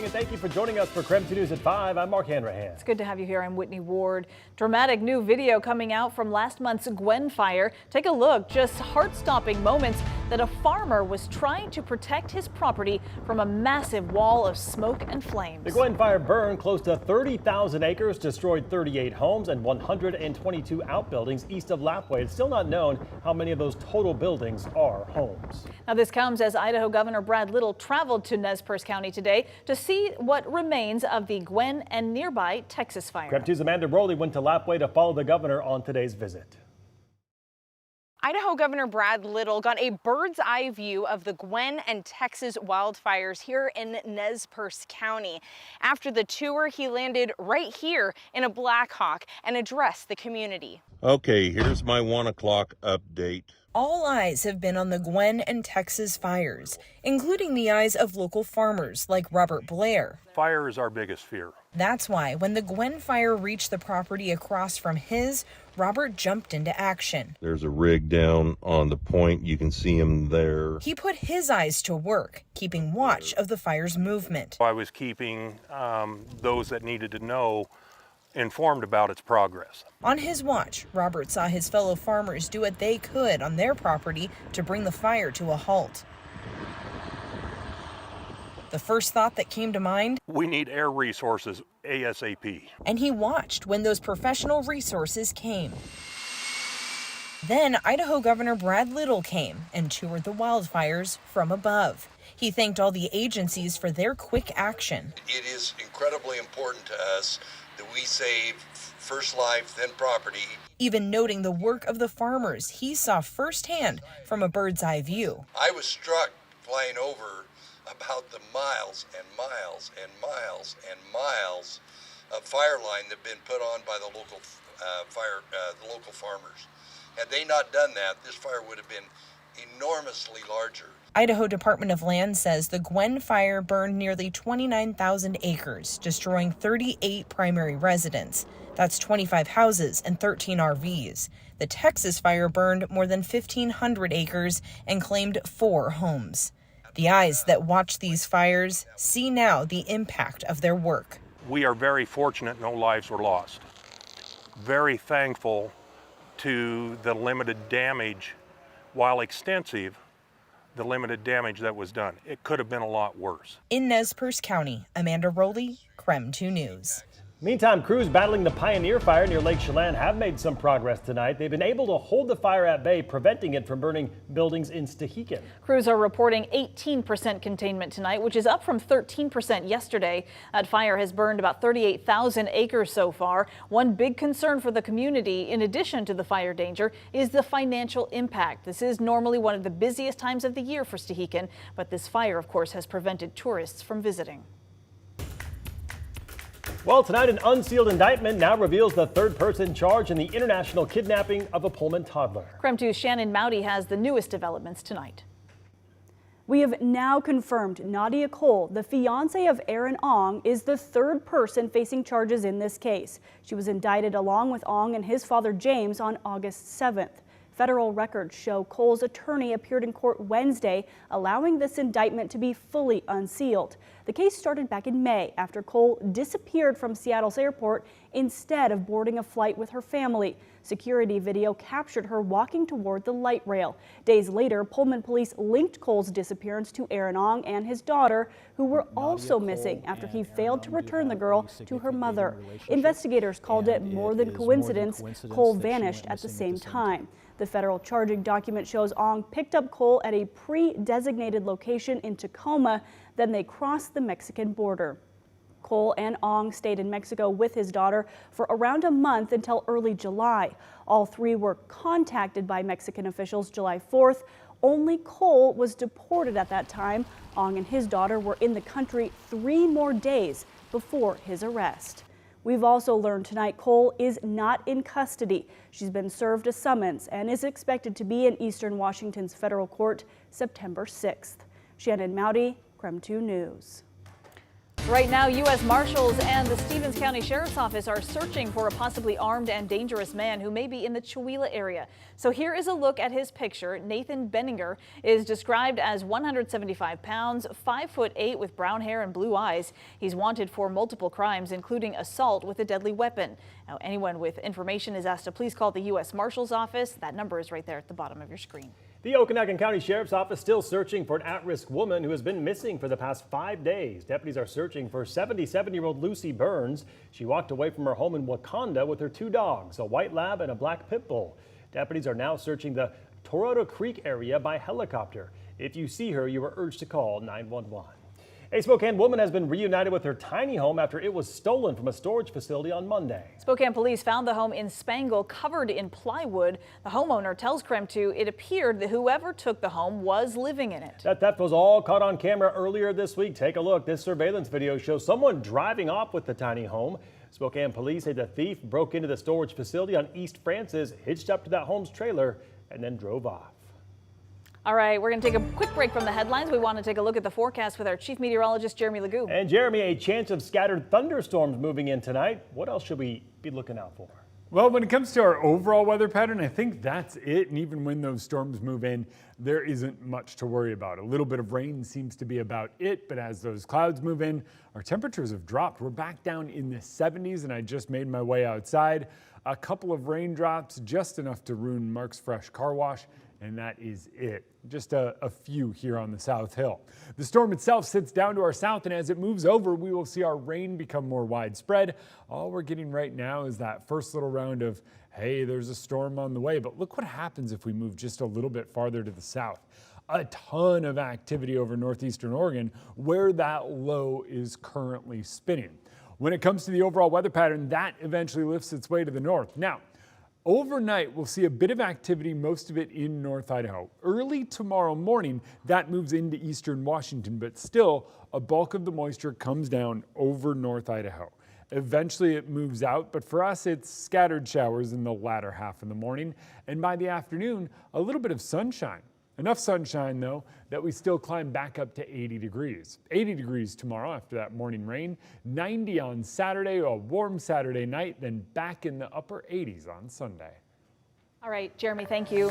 and thank you for joining us for KREM 2 News at 5. I'm Mark Hanrahan. It's good to have you here. I'm Whitney Ward. Dramatic new video coming out from last month's Gwen fire. Take a look. Just heart-stopping moments that a farmer was trying to protect his property from a massive wall of smoke and flames. The Gwen fire burned close to 30,000 acres, destroyed 38 homes and 122 outbuildings east of Lapwai. It's still not known how many of those total buildings are homes. Now, this comes as Idaho Governor Brad Little traveled to Nez Perce County today to see what remains of the Gwen and nearby Texas fire. KREM 2's Amanda Rowley went to Lapwai to follow the governor on today's visit. Idaho Governor Brad Little got a bird's eye view of the Gwen and Texas wildfires here in Nez Perce County. After the tour, he landed right here in a Black Hawk and addressed the community. Okay, here's my 1 o'clock update. All eyes have been on the Gwen and Texas fires, including the eyes of local farmers like Robert Blair. Fire is our biggest fear. That's why when the Gwen fire reached the property across from his, Robert jumped into action. There's a rig down on the point. You can see him there. He put his eyes to work, keeping watch of the fire's movement. I was keeping those that needed to know informed about its progress. On his watch, Robert saw his fellow farmers do what they could on their property to bring the fire to a halt. The first thought that came to mind? We need air resources ASAP. And he watched when those professional resources came. Then Idaho Governor Brad Little came and toured the wildfires from above. He thanked all the agencies for their quick action. It is incredibly important to us that we save first life, then property. Even noting the work of the farmers he saw firsthand from a bird's eye view. I was struck flying over about the miles and miles and miles and miles of fire line that have been put on by the local the local farmers. Had they not done that, this fire would have been enormously larger. Idaho Department of Land says the Gwen fire burned nearly 29,000 acres, destroying 38 primary residents. That's 25 houses and 13 RVs. The Texas fire burned more than 1,500 acres and claimed 4 homes. The eyes that watch these fires see now the impact of their work. We are very fortunate no lives were lost. Very thankful to the limited damage, while extensive, the limited damage that was done. It could have been a lot worse. In Nez Perce County, Amanda Rowley, KREM 2 News. Meantime, crews battling the Pioneer Fire near Lake Chelan have made some progress tonight. They've been able to hold the fire at bay, preventing it from burning buildings in Stehekin. Crews are reporting 18% containment tonight, which is up from 13% yesterday. That fire has burned about 38,000 acres so far. One big concern for the community, in addition to the fire danger, is the financial impact. This is normally one of the busiest times of the year for Stehekin, but this fire, of course, has prevented tourists from visiting. Well, tonight an unsealed indictment now reveals the third person charged in the international kidnapping of a Pullman toddler. KREM 2's Shannon Mowdy has the newest developments tonight. We have now confirmed Nadia Cole, the fiance of Aaron Ong, is the third person facing charges in this case. She was indicted along with Ong and his father James on August 7th. Federal records show Cole's attorney appeared in court Wednesday, allowing this indictment to be fully unsealed. The case started back in May after Cole disappeared from Seattle's airport instead of boarding a flight with her family. Security video captured her walking toward the light rail. Days later, Pullman police linked Cole's disappearance to Aaron Ong and his daughter, who were also missing after he failed to return the girl to her mother. Investigators called it more than coincidence. Cole vanished at the same time. The federal charging document shows Ong picked up Cole at a pre-designated location in Tacoma, then they crossed the Mexican border. Cole and Ong stayed in Mexico with his daughter for around a month until early July. All three were contacted by Mexican officials July 4th. Only Cole was deported at that time. Ong and his daughter were in the country 3 more days before his arrest. We've also learned tonight Cole is not in custody. She's been served a summons and is expected to be in Eastern Washington's federal court September 6th. Shannon Mowdy, KREM 2 News. Right now, U.S. Marshals and the Stevens County Sheriff's Office are searching for a possibly armed and dangerous man who may be in the Chewelah area. So here is a look at his picture. Nathan Benninger is described as 175 pounds, 5'8" with brown hair and blue eyes. He's wanted for multiple crimes, including assault with a deadly weapon. Now, anyone with information is asked to please call the U.S. Marshals Office. That number is right there at the bottom of your screen. The Okanagan County Sheriff's Office still searching for an at-risk woman who has been missing for the past 5 days. Deputies are searching for 77-year-old Lucy Burns. She walked away from her home in Wakanda with her 2 dogs, a white lab and a black pit bull. Deputies are now searching the Torado Creek area by helicopter. If you see her, you are urged to call 911. A Spokane woman has been reunited with her tiny home after it was stolen from a storage facility on Monday. Spokane police found the home in Spangle covered in plywood. The homeowner tells KREM 2 it appeared that whoever took the home was living in it. That theft was all caught on camera earlier this week. Take a look. This surveillance video shows someone driving off with the tiny home. Spokane police say the thief broke into the storage facility on East Francis, hitched up to that home's trailer, and then drove off. All right, we're going to take a quick break from the headlines. We want to take a look at the forecast with our chief meteorologist, Jeremy Legoo. And Jeremy, a chance of scattered thunderstorms moving in tonight. What else should we be looking out for? Well, when it comes to our overall weather pattern, I think that's it. And even when those storms move in, there isn't much to worry about. A little bit of rain seems to be about it. But as those clouds move in, our temperatures have dropped. We're back down in the 70s, and I just made my way outside. A couple of raindrops, just enough to ruin Mark's fresh car wash. And that is it. Just a few here on the South Hill. The storm itself sits down to our south, and as it moves over, we will see our rain become more widespread. All we're getting right now is that first little round of, hey, there's a storm on the way. But look what happens if we move just a little bit farther to the south. A ton of activity over northeastern Oregon, where that low is currently spinning. When it comes to the overall weather pattern, that eventually lifts its way to the north. Now, overnight, we'll see a bit of activity, most of it in North Idaho. Early tomorrow morning, that moves into eastern Washington, but still, a bulk of the moisture comes down over North Idaho. Eventually, it moves out, but for us, it's scattered showers in the latter half of the morning, and by the afternoon, a little bit of sunshine. Enough sunshine, though, that we still climb back up to 80 degrees. 80 degrees tomorrow after that morning rain, 90 on Saturday, a warm Saturday night, then back in the upper 80s on Sunday. All right, Jeremy, thank you.